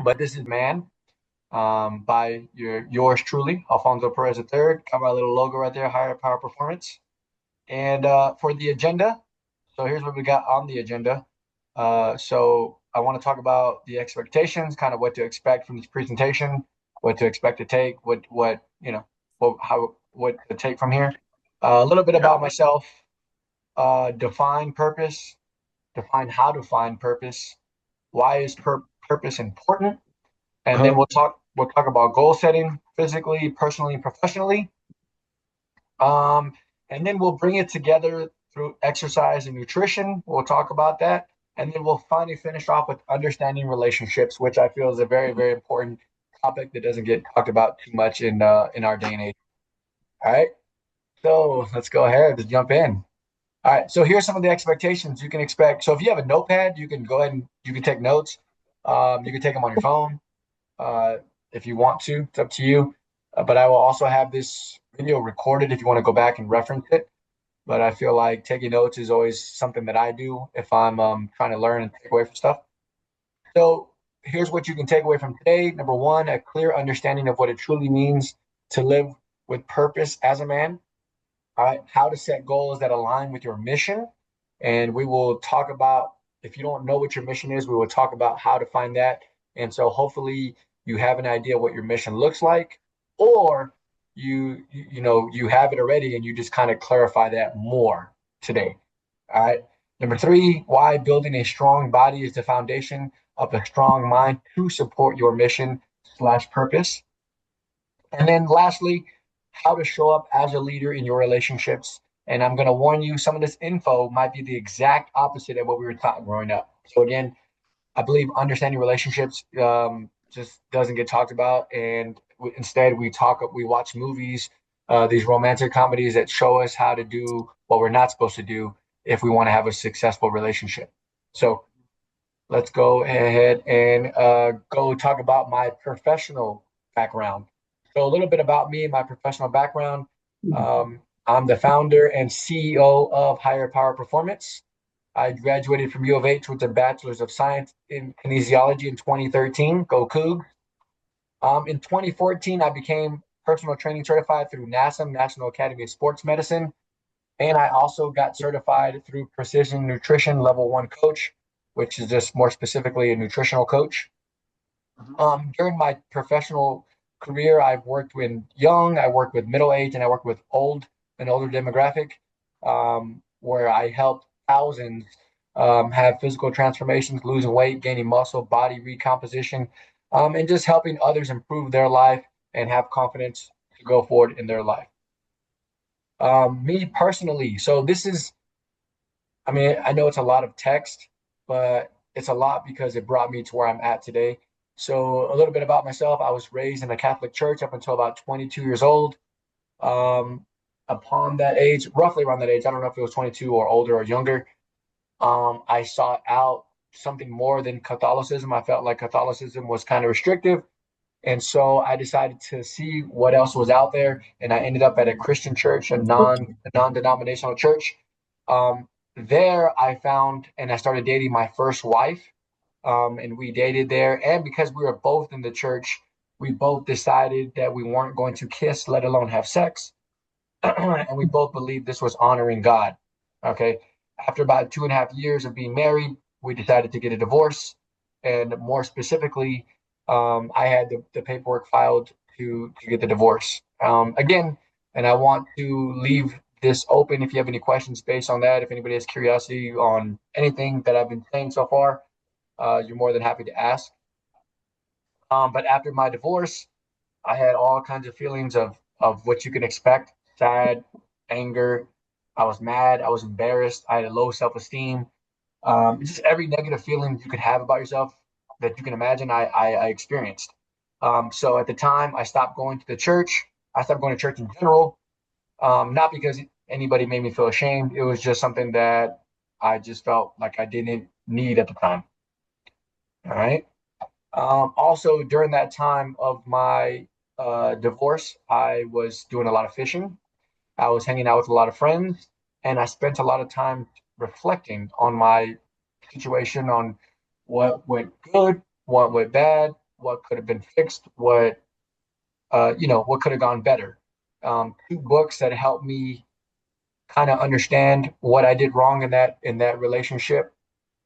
But this is Man by yours truly, Alfonso Perez III. Got my little logo right there, Higher Power Performance. And for the agenda, so here's what we got on the agenda. So I want to talk about the expectations, kind of what to expect from this presentation, what to expect to take, what to take from here. A little bit about myself, define purpose, define how to find purpose, why is purpose important, and then Uh-huh. we'll talk about goal setting, physically, personally, and professionally. Um, and then we'll bring it together through exercise and nutrition. We'll talk about that. And then we'll finally finish off with understanding relationships, which I feel is a very, very important topic that doesn't get talked about too much in our day and age. All right. So let's go ahead. Let's jump in. All right. So here's some of the expectations you can expect. So if you have a notepad, you can go ahead and you can take notes. You can take them on your phone uh, if you want to. It's up to you. But I will also have this video recorded if you want to go back and reference it. But I feel like taking notes is always something that I do if I'm trying to learn and take away from stuff. So here's what you can take away from today. Number one, a clear understanding of what it truly means to live with purpose as a man. All right, how to set goals that align with your mission. And we will talk about, if you don't know what your mission is, we will talk about how to find that. And so hopefully you have an idea what your mission looks like, or you have it already and you just kind of clarify that more today. All right. Number three, why building a strong body is the foundation of a strong mind to support your mission slash purpose. And then lastly, how to show up as a leader in your relationships. And I'm going to warn you, some of this info might be the exact opposite of what we were taught growing up. So again, I believe understanding relationships just doesn't get talked about, and instead we watch movies, these romantic comedies that show us how to do what we're not supposed to do if we want to have a successful relationship. So let's go ahead and go talk about my professional background. So, a little bit about me and my professional background. I'm the founder and CEO of Higher Power Performance. I graduated from U of H with a Bachelor's of Science in Kinesiology in 2013. Go Cougs. In 2014, I became personal training certified through NASM, National Academy of Sports Medicine. And I also got certified through Precision Nutrition Level 1 Coach, which is just more specifically a nutritional coach. During my professional career, I've worked with young, I worked with middle age, and I worked with an older demographic, where I helped thousands have physical transformations, losing weight, gaining muscle, body recomposition, and just helping others improve their life and have confidence to go forward in their life. Me personally, so this is, I mean, I know it's a lot of text, but it's a lot because it brought me to where I'm at today. So, a little bit about myself. I was raised in a Catholic church up until about 22 years old. Um, Upon that age, roughly around that age, I don't know if it was 22 or older or younger, I sought out something more than Catholicism. I felt like Catholicism was kind of restrictive. And so I decided to see what else was out there. And I ended up at a Christian church, a non-denominational church. There I found and I started dating my first wife. And we dated there. And because we were both in the church, we both decided that we weren't going to kiss, let alone have sex. And we both believed this was honoring God. Okay. After about 2.5 years of being married, we decided to get a divorce. And more specifically, I had the paperwork filed to get the divorce. Again, and I want to leave this open if you have any questions based on that. If anybody has curiosity on anything that I've been saying so far, you're more than happy to ask. But after my divorce, I had all kinds of feelings of what you can expect: sad, anger. I was mad. I was embarrassed. I had a low self esteem. Just every negative feeling you could have about yourself that you can imagine, I experienced. So at the time, I stopped going to the church. I stopped going to church in general, not because anybody made me feel ashamed. It was just something that I just felt like I didn't need at the time. All right. Also, during that time of my divorce, I was doing a lot of fishing. I was hanging out with a lot of friends, and I spent a lot of time reflecting on my situation, on what went good, what went bad, what could have been fixed, what could have gone better. Two books that helped me kind of understand what I did wrong in that relationship,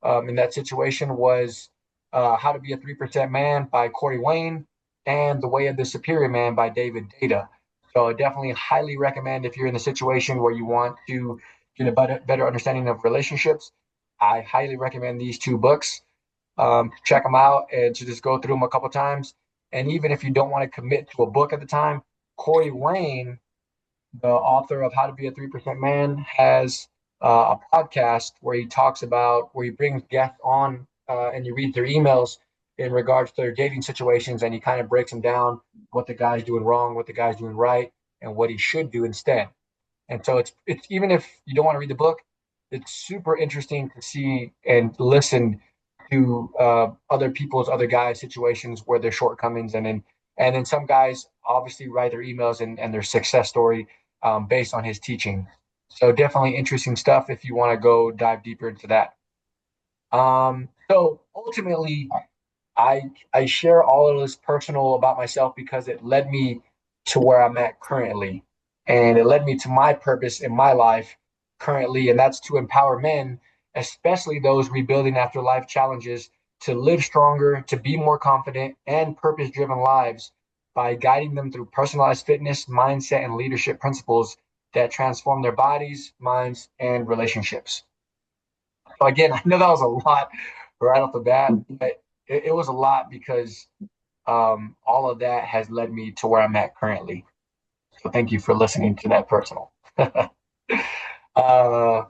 in that situation was How to Be a 3% Man by Corey Wayne and The Way of the Superior Man by David Data. So I definitely highly recommend if you're in a situation where you want to get a better understanding of relationships. I highly recommend these two books. Check them out and to just go through them a couple times. And even if you don't want to commit to a book at the time, Corey Wayne, the author of How to Be a 3% Man, has a podcast where he brings guests on and you read their emails in regards to their dating situations, and he kind of breaks them down, what the guy's doing wrong, what the guy's doing right, and what he should do instead. And so it's even if you don't want to read the book, it's super interesting to see and listen to other guys' situations where their shortcomings, and then some guys obviously write their emails and their success story based on his teaching. So definitely interesting stuff if you want to go dive deeper into that. So ultimately, I share all of this personal about myself because it led me to where I'm at currently, and it led me to my purpose in my life currently, and that's to empower men, especially those rebuilding after life challenges, to live stronger, to be more confident and purpose-driven lives by guiding them through personalized fitness, mindset, and leadership principles that transform their bodies, minds, and relationships. So again, I know that was a lot right off the bat, but it was a lot because all of that has led me to where I'm at currently. So thank you for listening to that personal. uh,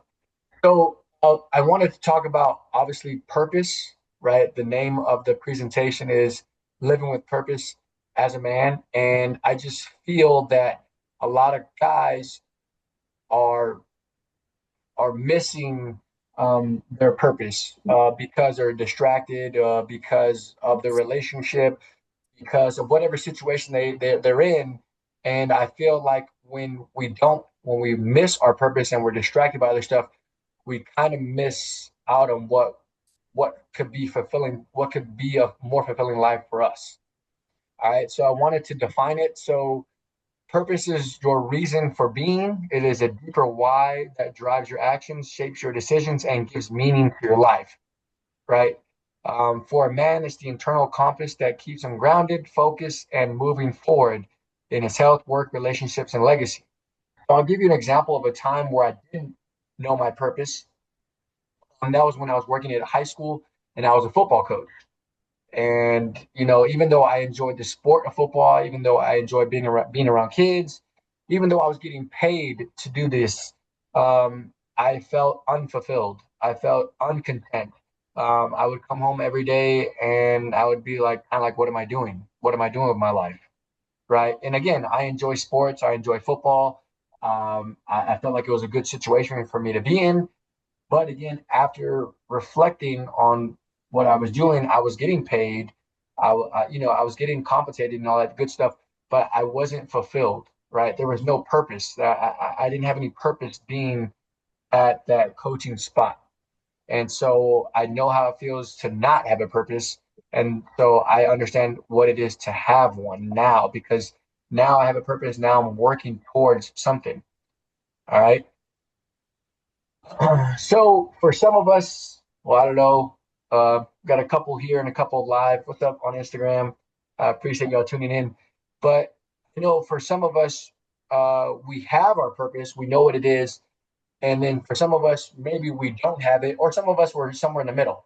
so I wanted to talk about obviously purpose, right? The name of the presentation is Living with Purpose as a Man. And I just feel that a lot of guys are are missing their purpose because they're distracted, because of the relationship, because of whatever situation they're in. And I feel like when we miss our purpose and we're distracted by other stuff, we kind of miss out on what could be a more fulfilling life for us. All right. So I wanted to define it. So purpose is your reason for being. It is a deeper why that drives your actions, shapes your decisions, and gives meaning to your life, right? For a man, it's the internal compass that keeps him grounded, focused, and moving forward in his health, work, relationships, and legacy. So I'll give you an example of a time where I didn't know my purpose. And that was when I was working at a high school and I was a football coach. And even though I enjoyed the sport of football, even though I enjoyed being around kids, even though I was getting paid to do this, I felt unfulfilled. I felt uncontent. I would come home every day and I would be like, kind of like, what am I doing? What am I doing with my life? Right. And again, I enjoy sports. I enjoy football. I felt like it was a good situation for me to be in. But again, after reflecting on what I was doing, I was getting paid. I was getting compensated and all that good stuff, but I wasn't fulfilled. Right? There was no purpose. I didn't have any purpose being at that coaching spot, and so I know how it feels to not have a purpose, and so I understand what it is to have one now because now I have a purpose. Now I'm working towards something. All right. So for some of us, well, I don't know. Got a couple here and a couple live. What's up on Instagram? I appreciate y'all tuning in. But for some of us, we have our purpose. We know what it is, and then for some of us, maybe we don't have it, or some of us were somewhere in the middle.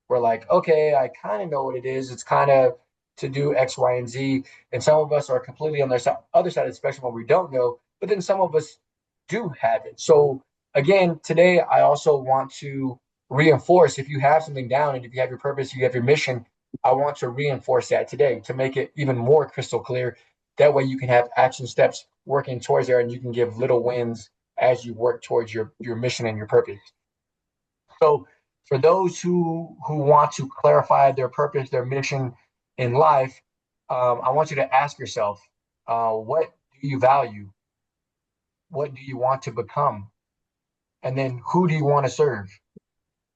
We're like, okay, I kind of know what it is. It's kind of to do X, Y, and Z. And some of us are completely on the other side of the spectrum where we don't know. But then some of us do have it. So again, today I also want to reinforce if you have something down and if you have your purpose, you have your mission, I want to reinforce that today to make it even more crystal clear. That way you can have action steps working towards there and you can give little wins as you work towards your mission and your purpose. So for those who want to clarify their purpose, their mission in life, I want you to ask yourself, what do you value? What do you want to become? And then who do you want to serve?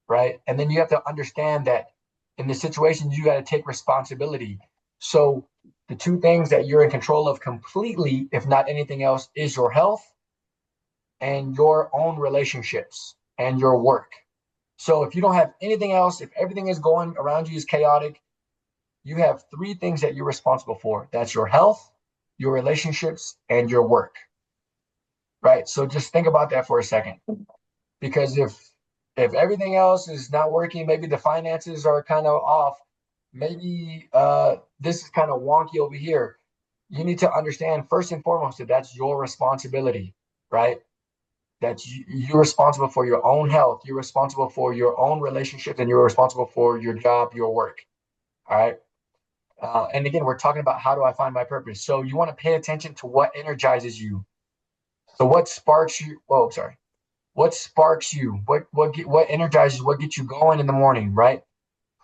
Right. And then you have to understand that in the situations, you got to take responsibility. So the two things that you're in control of completely, if not anything else, is your health and your own relationships and your work. So if you don't have anything else, if everything is going around you is chaotic, you have three things that you're responsible for. That's your health, your relationships, and your work. Right. So just think about that for a second. Because if everything else is not working, maybe the finances are kind of off, maybe this is kind of wonky over here. You need to understand first and foremost that that's your responsibility, right? That you're responsible for your own health, you're responsible for your own relationships, and you're responsible for your job, your work. All right. And again, we're talking about how do I find my purpose. So you want to pay attention to what energizes you. So what sparks you? Oh, sorry. What sparks you? What energizes? What gets you going in the morning? Right.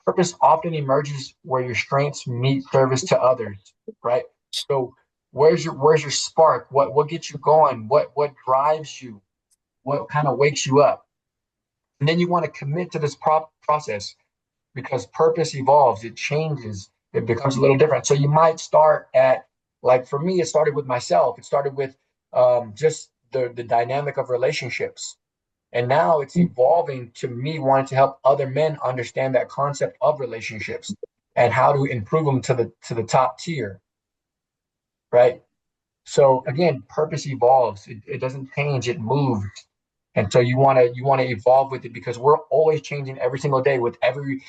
Purpose often emerges where your strengths meet service to others. Right. So where's your spark? What gets you going? What drives you? What kind of wakes you up? And then you want to commit to this process because purpose evolves, it changes, it becomes a little different. So you might start at, like for me, it started with myself. It started with just the dynamic of relationships. And now it's evolving to me wanting to help other men understand that concept of relationships and how to improve them to the top tier, right? So again, purpose evolves. It doesn't change, it moves. And so you want to evolve with it because we're always changing every single day with every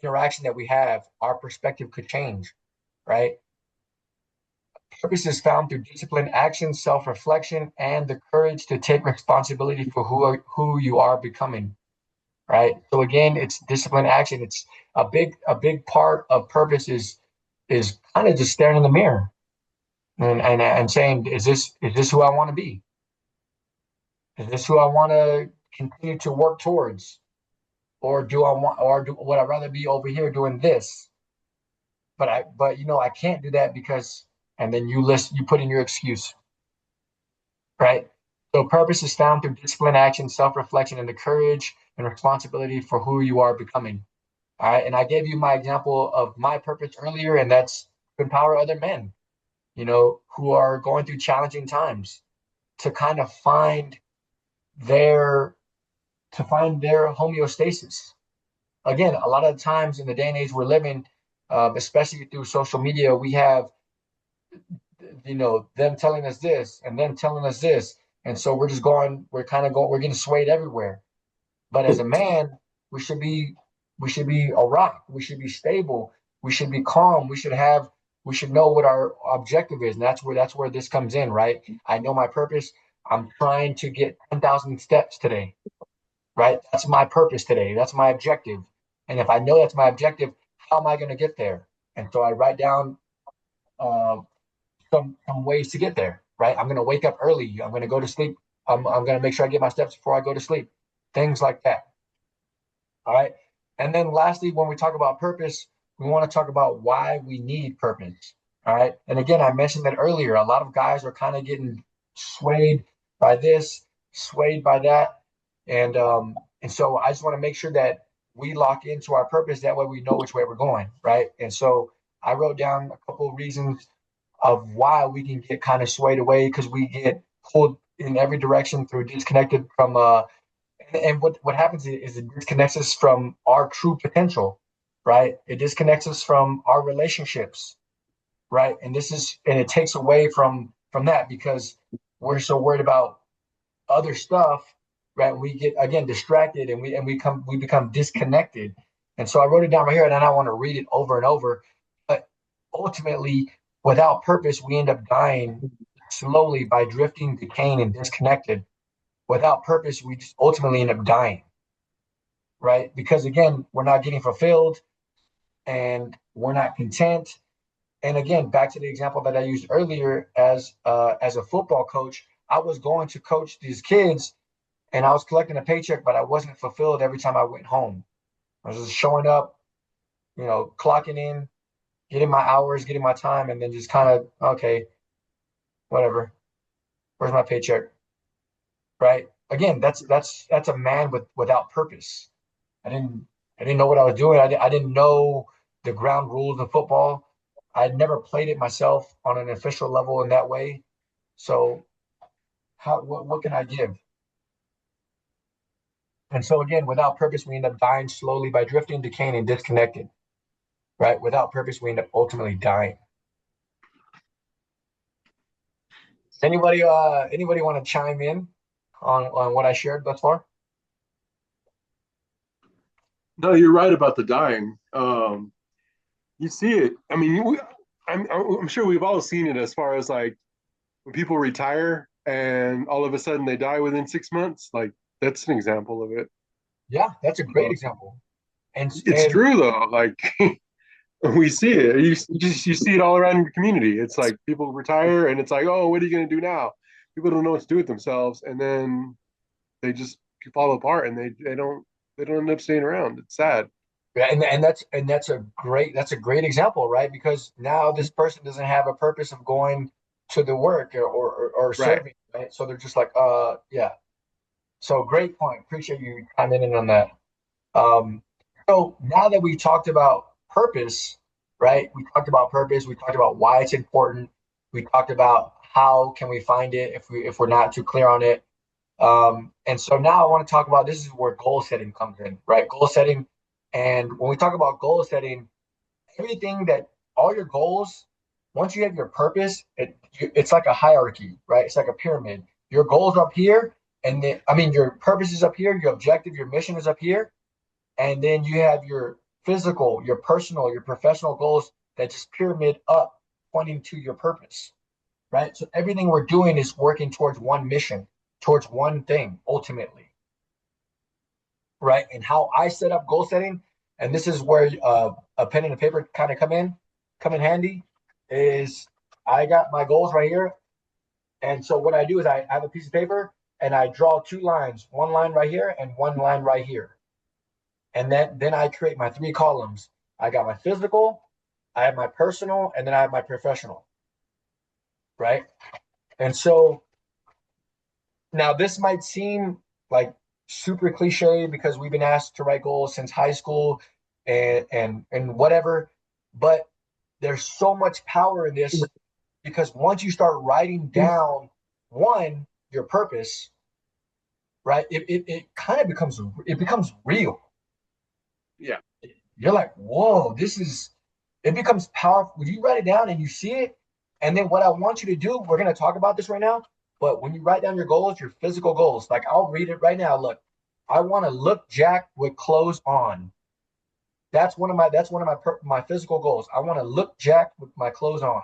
interaction that we have, our perspective could change, right? Purpose is found through disciplined action, self-reflection, and the courage to take responsibility for who you are becoming, right? So again, it's disciplined action. It's a big part of purpose is kind of just staring in the mirror and saying, is this who I want to be? Is this who I want to continue to work towards? Would I rather be over here doing this? But I can't do that because, and then you put in your excuse, right? So purpose is found through discipline, action, self-reflection, and the courage and responsibility for who you are becoming. All right. And I gave you my example of my purpose earlier, and that's to empower other men, who are going through challenging times to kind of their find their homeostasis. Again, a lot of the times in the day and age we're living, especially through social media, we have, them telling us this and them telling us this. And so we're getting swayed everywhere. But as a man, we should be, we should be a rock. We should be stable. We should be calm. We should know what our objective is. And that's where this comes in, right? I know my purpose. I'm trying to get 10,000 steps today, right? That's my purpose today. That's my objective. And if I know that's my objective, how am I going to get there? And so I write down uh, some ways to get there, right? I'm going to wake up early. I'm going to go to sleep. I'm going to make sure I get my steps before I go to sleep. Things like that. All right. And then lastly, when we talk about purpose, we want to talk about why we need purpose. All right. And again, I mentioned that earlier. A lot of guys are kind of getting swayed by this, swayed by that. And so I just want to make sure that we lock into our purpose. That way we know which way we're going. Right. And so I wrote down a couple of reasons of why we can get kind of swayed away because we get pulled in every direction through disconnected from and what happens is it disconnects us from our true potential, right? It disconnects us from our relationships, right? And it takes away from that because we're so worried about other stuff, right? We get again distracted and we become disconnected. And so I wrote it down right here and I want to read it over and over. But ultimately, without purpose, we end up dying slowly by drifting, decaying, and disconnected. Without purpose, we just ultimately end up dying, right? Because again, we're not getting fulfilled and we're not content. And again, back to the example that I used earlier, as a football coach, I was going to coach these kids and I was collecting a paycheck, but I wasn't fulfilled every time I went home. I was just showing up, clocking in, getting my hours, getting my time, and then just kind of, okay, whatever. Where's my paycheck? Right? Again, that's a man without purpose. I didn't I didn't know what I was doing. I didn't know the ground rules of football. I'd never played it myself on an official level in that way. So what can I give? And so again, without purpose, we end up dying slowly by drifting, decaying, and disconnected. Right? Without purpose, we end up ultimately dying. Anybody want to chime in on what I shared thus far? No, you're right about the dying. You see it. I mean, I'm sure we've all seen it as far as like when people retire and all of a sudden they die within 6 months. Like that's an example of it. Yeah, that's a great Uh, example. And it's and true though. Like we see it. You see it all around your community. It's like people retire and it's like, oh, what are you going to do now? People don't know what to do with themselves, and then they just fall apart and they don't end up staying around. It's sad. yeah, and that's a great example, right? Because now this person doesn't have a purpose of going to the work or Right. serving, right? So they're just like, yeah. So great point. Appreciate you chiming in on that. Um, so now that we talked about purpose, right? We talked about purpose. We talked about why it's important. We talked about how can we find it if we're not too clear on it. And so now I want to talk about this is where goal setting comes in, right? Goal setting. And when we talk about goal setting, everything that all your goals, once you have your purpose, it's like a hierarchy, right? It's like a pyramid. Your goals are up here, and then I mean your purpose is up here, your objective, your mission is up here, and then you have your physical, your personal, your professional goals that just pyramid up, pointing to your purpose, right? So everything we're doing is working towards one mission, towards one thing ultimately, right? And how I set up goal setting, and this is where a pen and a paper kind of come in handy, is I got my goals right here. And so what I do is I have a piece of paper and I draw two lines, one line right here and one line right here. And then I create my three columns. I got my physical, I have my personal, and then I have my professional, right? And so now this might seem like super cliche because we've been asked to write goals since high school and whatever, but there's so much power in this because once you start writing down one your purpose, right? It kind of becomes real. Yeah. You're like, whoa, this is it becomes powerful. You write it down and you see it. And then what I want you to do, we're gonna talk about this right now. But when you write down your goals, your physical goals, like I'll read it right now. Look, I want to look jacked with clothes on. That's one of my physical goals. I want to look jacked with my clothes on.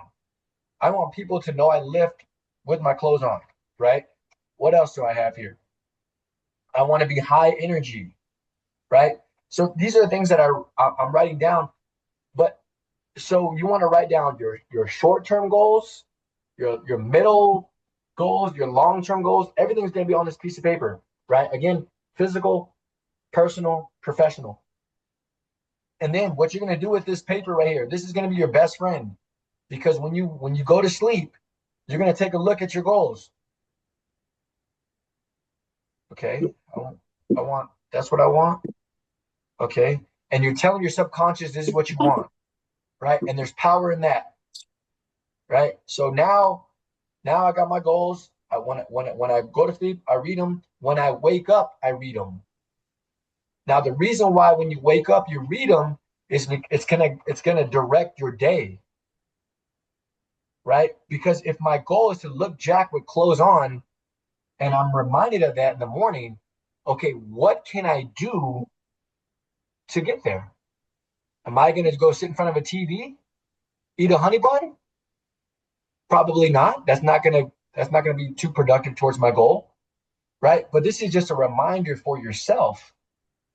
I want people to know I lift with my clothes on, right? What else do I have here? I want to be high energy, right? So these are the things that I'm writing down. But so you want to write down your short-term goals, your middle goals, your long-term goals. Everything's going to be on this piece of paper, right? Again, physical, personal, professional. And then what you're going to do with this paper right here, this is going to be your best friend because when you go to sleep, you're going to take a look at your goals. Okay, I want that's what I want. Okay, and you're telling your subconscious this is what you want, right? And there's power in that, right? So now I got my goals. I when I go to sleep, I read them. When I wake up, I read them. Now the reason why when you wake up you read them is it's gonna direct your day, right? Because if my goal is to look jack with clothes on, and I'm reminded of that in the morning, okay, what can I do to get there? Am I gonna go sit in front of a TV, eat a honey bun? Probably not. That's not gonna be too productive towards my goal, right? But this is just a reminder for yourself,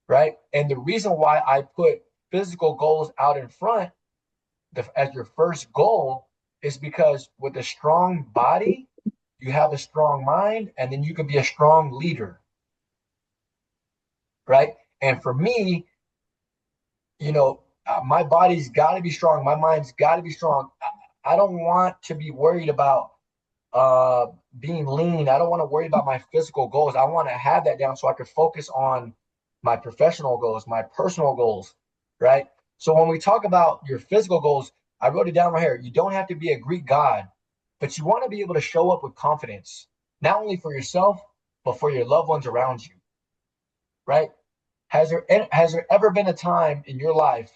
right? And the reason why I put physical goals out in front as your first goal is because with a strong body, you have a strong mind, and then you can be a strong leader, right? And for me, my body's got to be strong, my mind's got to be strong. I don't want to be worried about uh being lean. I don't want to worry about my physical goals. I want to have that down so I can focus on my professional goals, my personal goals, right? So when we talk about your physical goals, I wrote it down right here. You don't have to be a Greek god, but you want to be able to show up with confidence, not only for yourself, but for your loved ones around you, right? Has there ever been a time in your life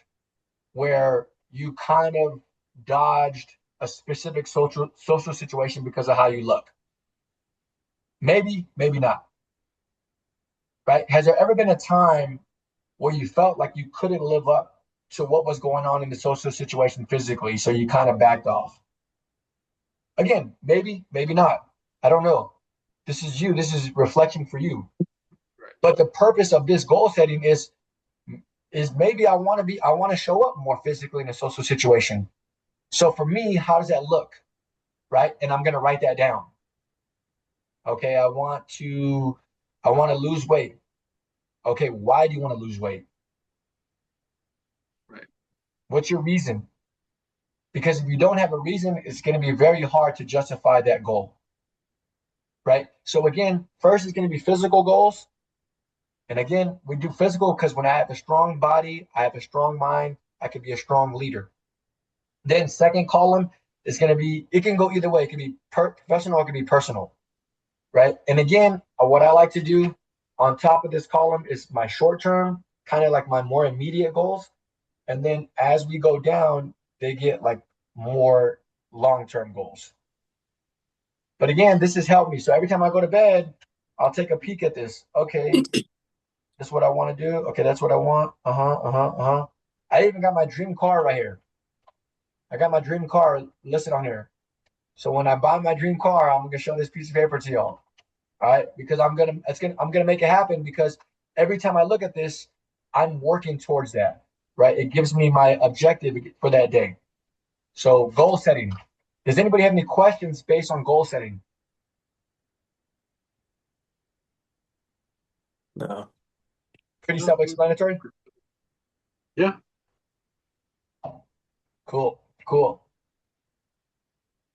where you kind of dodged a specific social situation because of how you look? Maybe, maybe not, right? Has there ever been a time where you felt like you couldn't live up to what was going on in the social situation physically, so you kind of backed off? Again, maybe, maybe not. I don't know. This is you. This is reflection for you. Right. But the purpose of this goal setting is maybe I want to show up more physically in a social situation. So for me, how does that look? Right? And I'm going to write that down. Okay, I want to lose weight. Okay, why do you want to lose weight? Right. What's your reason? Because if you don't have a reason, it's going to be very hard to justify that goal. Right? So again, first is going to be physical goals. And again, we do physical because when I have a strong body, I have a strong mind, I can be a strong leader. Then second column is going to be, it can go either way. It can be professional, it can be personal, right? And again, what I like to do on top of this column is my short term, kind of like my more immediate goals. And then as we go down, they get like more long term goals. But again, this has helped me. So every time I go to bed, I'll take a peek at this. Okay, that's what I want to do. Okay, that's what I want. I even got my dream car right here. I got my dream car listed on here. So when I buy my dream car, I'm gonna show this piece of paper to y'all. All right, because I'm gonna make it happen because every time I look at this, I'm working towards that. Right, it gives me my objective for that day. So goal setting. Does anybody have any questions based on goal setting? No. Pretty self-explanatory. Yeah. Cool, cool.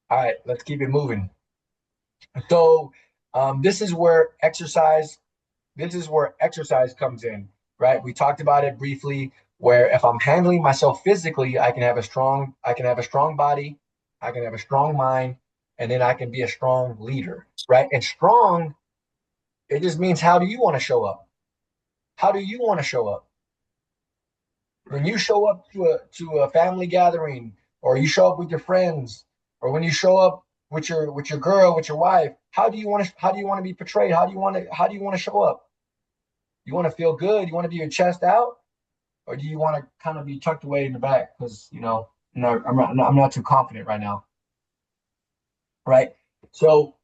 All right, let's keep it moving. So this is where exercise. This is where exercise comes in, right? We talked about it briefly. Where if I'm handling myself physically, I can have a strong body, I can have a strong mind, and then I can be a strong leader, right? And strong, it just means how do you want to show up? How do you want to show up? When you show up to a family gathering, or you show up with your friends, or when you show up with your girl, with your wife, how do you want to be portrayed? How do you want to show up? You want to feel good? You want to be your chest out, or do you want to kind of be tucked away in the back because no, I'm not too confident right now, right? So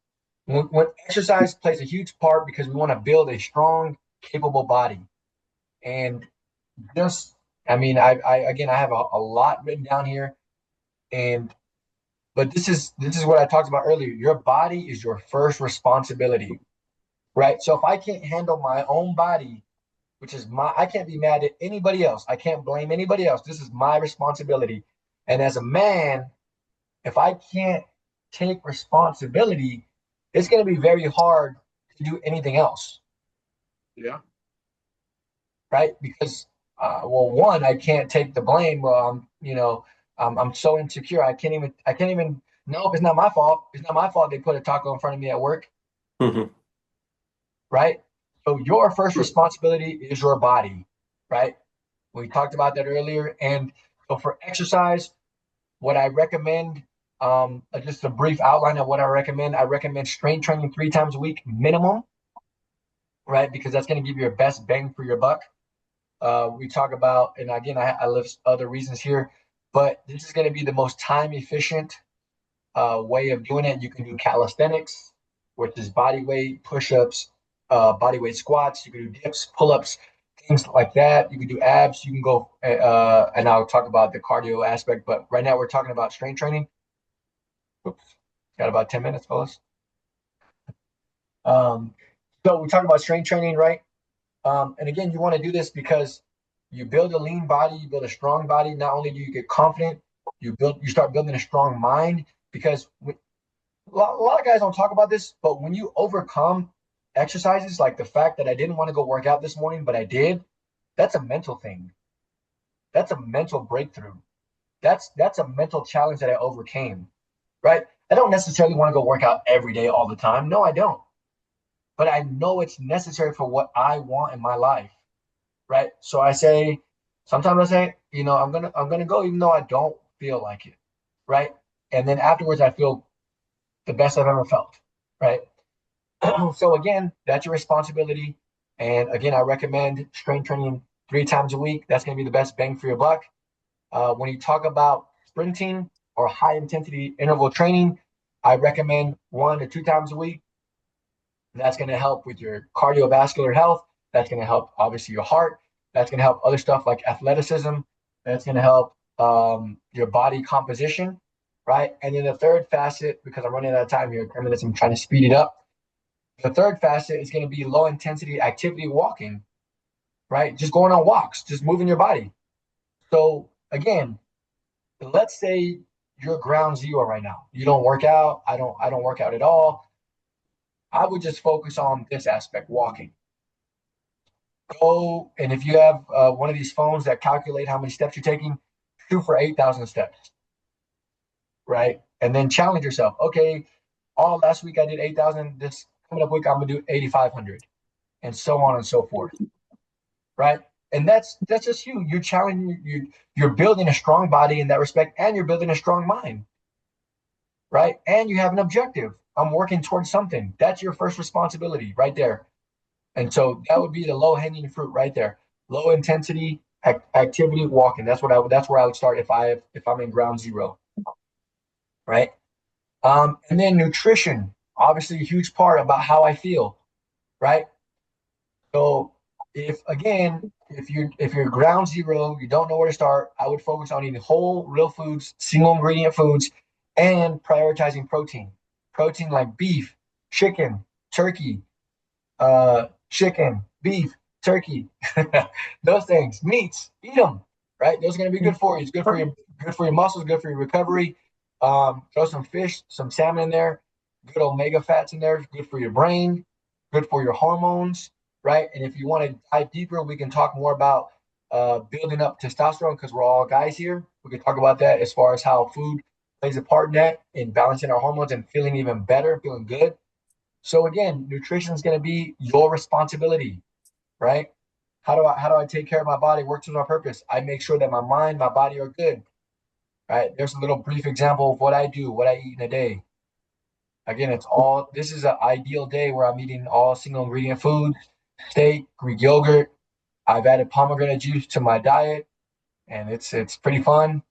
when exercise plays a huge part because we want to build a strong, capable body, and just I mean I again I have a lot written down here, and but this is what I talked about earlier. Your body is your first responsibility, right? So if I can't handle my own body, which is I can't be mad at anybody else. I can't blame anybody else. This is my responsibility. And as a man, if I can't take responsibility, it's going to be very hard to do anything else, Yeah. right? Because, well, one, I can't take the blame. Well, I'm so insecure. I can't even. No, it's not my fault. It's not my fault they put a taco in front of me at work, Mhm. right? So your first responsibility is your body, right? We talked about that earlier. And so for exercise, what I recommend, just a brief outline of what I recommend strength training 3 times a week minimum, right? Because that's going to give you your best bang for your buck. We talk about, and again, I list other reasons here, but this is going to be the most time efficient way of doing it. You can do calisthenics, which is body weight, push-ups, body weight squats. You can do dips, pull-ups, things like that. You can do abs. You can go, and I'll talk about the cardio aspect. But right now we're talking about strength training. Oops, got about 10 minutes, fellas. Um, so we talk about strength training, right? And again, you want to do this because you build a lean body, you build a strong body. Not only do you get confident, you start building a strong mind because a lot of guys don't talk about this, but when you overcome exercises, like the fact that I didn't want to go work out this morning, but I did, that's a mental thing. That's a mental breakthrough. That's a mental challenge that I overcame, right? I don't necessarily want to go work out every day all the time. No, I don't. But I know it's necessary for what I want in my life, right? So I say, sometimes I say, I'm gonna go even though I don't feel like it, right? And then afterwards, I feel the best I've ever felt, right? So again, that's your responsibility. And again, I recommend strength training 3 times a week. That's going to be the best bang for your buck. When you talk about sprinting or high intensity interval training, I recommend 1 to 2 times a week. That's going to help with your cardiovascular health. That's going to help, obviously, your heart. That's going to help other stuff like athleticism. That's going to help your body composition, right? And then the third facet, because I'm running out of time here, 10 minutes, I'm trying to speed it up. The third facet is going to be low intensity activity walking, right? Just going on walks, just moving your body. So again, let's say you're ground zero right now. You don't work out. I don't work out at all. I would just focus on this aspect, walking. Go, and if you have one of these phones that calculate how many steps you're taking, shoot for 8,000 steps, right? And then challenge yourself. Okay, all last week I did 8,000. This coming up week I'm gonna do 8,500, and so on and so forth, right? And that's just you. You're challenging. You're building a strong body in that respect, and you're building a strong mind, right? And you have an objective. I'm working towards something. That's your first responsibility right there. And so that would be the low hanging fruit right there. Low intensity activity walking. That's where I would start if I'm in ground zero, right? And then nutrition, obviously a huge part about how I feel, right? So if you're ground zero, you don't know where to start, I would focus on eating whole, real foods, single ingredient foods, and prioritizing protein. Protein like beef, chicken, turkey, chicken, beef, turkey, those things, meats, eat them, right? Those are going to be good for you. It's good for your muscles, good for your recovery. Throw some fish, some salmon in there, good omega fats in there, good for your brain, good for your hormones, right? And if you want to dive deeper, we can talk more about building up testosterone because we're all guys here. We can talk about that as far as how food plays a part in that, in balancing our hormones and feeling even better, feeling good. So again, nutrition is going to be your responsibility, right? How do I take care of my body, work to my purpose? I make sure that my mind, my body are good, right? There's a little brief example of what I do, what I eat in a day. Again, this is an ideal day where I'm eating all single ingredient foods, steak, Greek yogurt. I've added pomegranate juice to my diet, and it's pretty fun.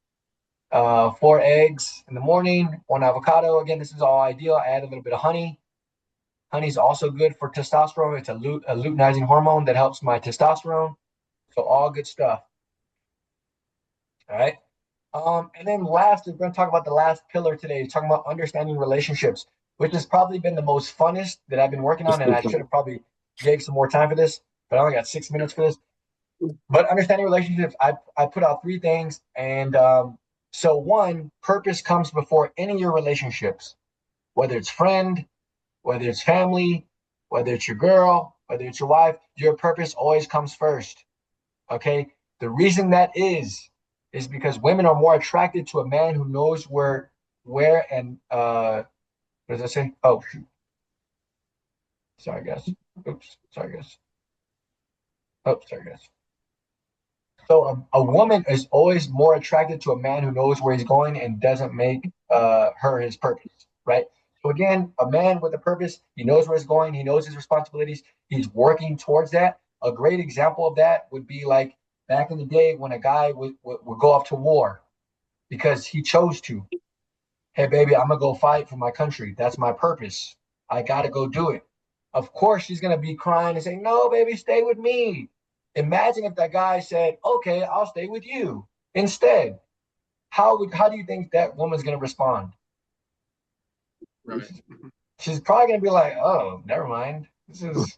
4 eggs in the morning, 1 avocado. Again, this is all ideal. I add a little bit of honey. Honey is also good for testosterone. It's a luteinizing hormone that helps my testosterone. So all good stuff. All right. And then last, we're going to talk about the last pillar today, talking about understanding relationships, which has probably been the most funnest that I've been working on. And I should have probably gave some more time for this, but I only got 6 minutes for this. But understanding relationships, I put out 3 things. And so one, purpose comes before any of your relationships, whether it's friend, whether it's family, whether it's your girl, whether it's your wife, your purpose always comes first. Okay. The reason that is because women are more attracted to a man who knows where and what does that say? Oh, shoot. Sorry, guys. Oops. Sorry, guys. Oh, sorry, guys. So a woman is always more attracted to a man who knows where he's going and doesn't make her his purpose, right? So again, a man with a purpose, he knows where he's going, he knows his responsibilities, he's working towards that. A great example of that would be like back in the day when a guy would go off to war because he chose to. Hey, baby, I'm gonna go fight for my country. That's my purpose. I gotta go do it. Of course, she's gonna be crying and saying, "No, baby, stay with me." Imagine if that guy said, "Okay, I'll stay with you instead." How do you think that woman's gonna respond? Right. She's probably gonna be like, "Oh, never mind. This is,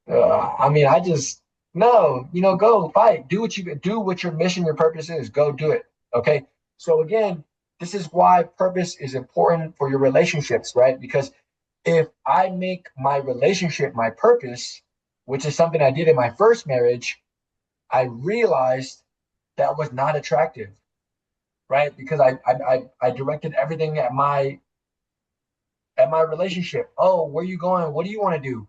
I mean, I just no, go fight. Do what your mission, your purpose is. Go do it." Okay. So again, this is why purpose is important for your relationships, right? Because if I make my relationship my purpose, which is something I did in my first marriage, I realized that was not attractive, right? Because I directed everything at my relationship. Oh, where you going? What do you want to do?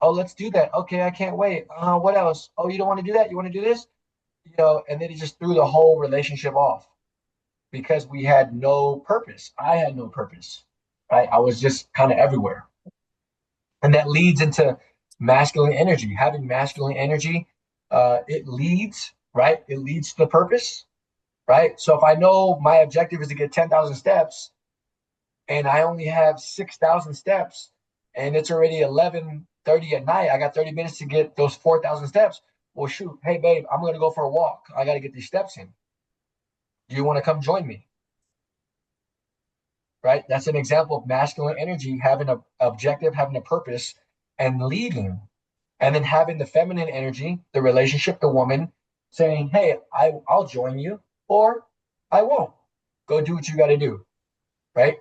Oh, let's do that. Okay, I can't wait. What else? Oh, you don't want to do that? You want to do this? And then it just threw the whole relationship off because we had no purpose. I had no purpose, right? I was just kind of everywhere. And that leads into masculine energy. Having masculine energy, it leads, right? It leads to the purpose, right? So if I know my objective is to get 10,000 steps and I only have 6,000 steps and it's already 11:30 at night, I got 30 minutes to get those 4,000 steps. Well, shoot, hey, babe, I'm going to go for a walk. I got to get these steps in. Do you want to come join me? Right? That's an example of masculine energy having an objective, having a purpose, and leading. And then having the feminine energy, the relationship, the woman saying, hey, I'll join you or I won't. Go do what you got to do. Right?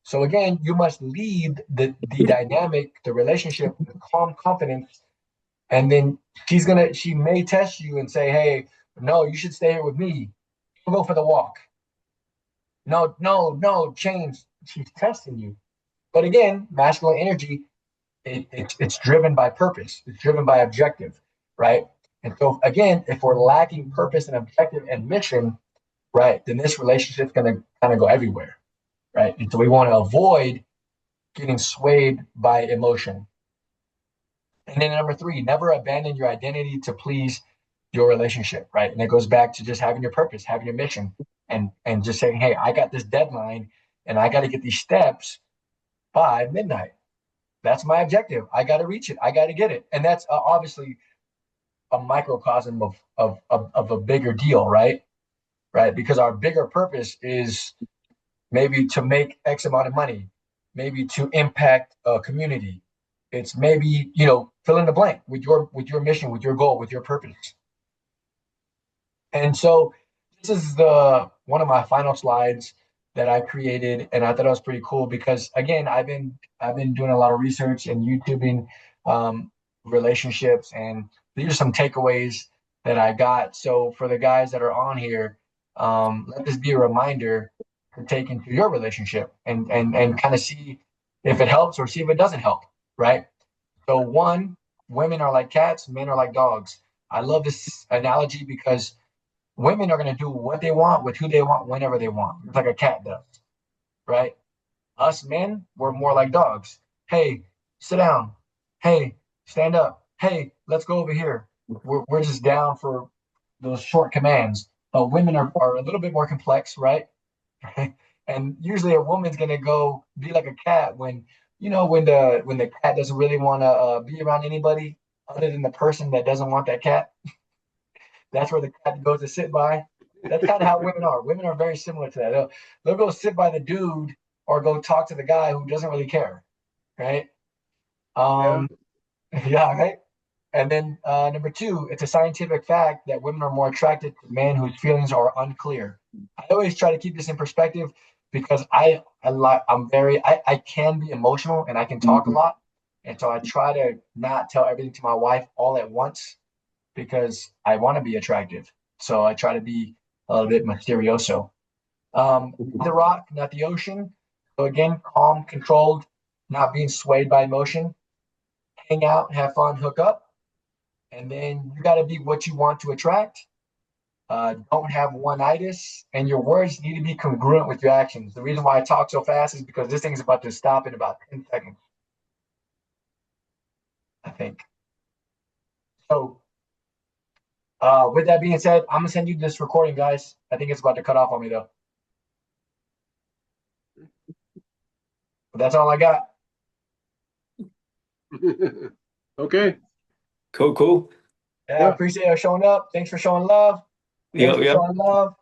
So again, you must lead the dynamic, the relationship with calm confidence. And then she may test you and say, hey, no, you should stay here with me. Go for the walk. No, no, no, change. She's testing you. But again, masculine energy, it's driven by purpose. It's driven by objective, right? And so again, if we're lacking purpose and objective and mission, right, then this relationship's going to kind of go everywhere, right? And so we want to avoid getting swayed by emotion. And then number three, never abandon your identity to please your relationship, right? And it goes back to just having your purpose, having your mission, and just saying, hey, I got this deadline and I got to get these steps by midnight. That's my objective. I got to reach it. I got to get it. And that's obviously a microcosm of a bigger deal, right? Right. Because our bigger purpose is maybe to make X amount of money, maybe to impact a community. It's maybe, fill in the blank with your mission, with your goal, with your purpose. And so this is the one of my final slides that I created, and I thought it was pretty cool because again, I've been doing a lot of research and YouTubing relationships, and these are some takeaways that I got. So for the guys that are on here, let this be a reminder to take into your relationship and kind of see if it helps or see if it doesn't help, right? So one, women are like cats, men are like dogs. I love this analogy because women are going to do what they want with who they want whenever they want. It's like a cat does, right? Us men, we're more like dogs. Hey, sit down. Hey, stand up. Hey, let's go over here. We're just down for those short commands. But women are a little bit more complex, right? And usually a woman's going to go be like a cat when the cat doesn't really want to be around anybody other than the person that doesn't want that cat. That's where the cat goes to sit by. That's kind of how women are. Women are very similar to that. They'll go sit by the dude or go talk to the guy who doesn't really care, right? Yeah. Um, yeah, right. And then number two, it's a scientific fact that women are more attracted to men whose feelings are unclear. I always try to keep this in perspective because I can be emotional and I can talk a lot, and so I try to not tell everything to my wife all at once because I want to be attractive. So I try to be a little bit mysterioso. The rock, not the ocean. So again, calm, controlled, not being swayed by emotion. Hang out, have fun, hook up, and then you got to be what you want to attract. Don't have one-itis, and your words need to be congruent with your actions. The reason why I talk so fast is because this thing's about to stop in about 10 seconds, I think. So with that being said, I'm gonna send you this recording, guys. I think it's about to cut off on me though. But that's all I got. Okay. Cool. Yeah, I Yeah. appreciate you showing up. Thanks for showing love. Thanks Yep, for yep. showing love.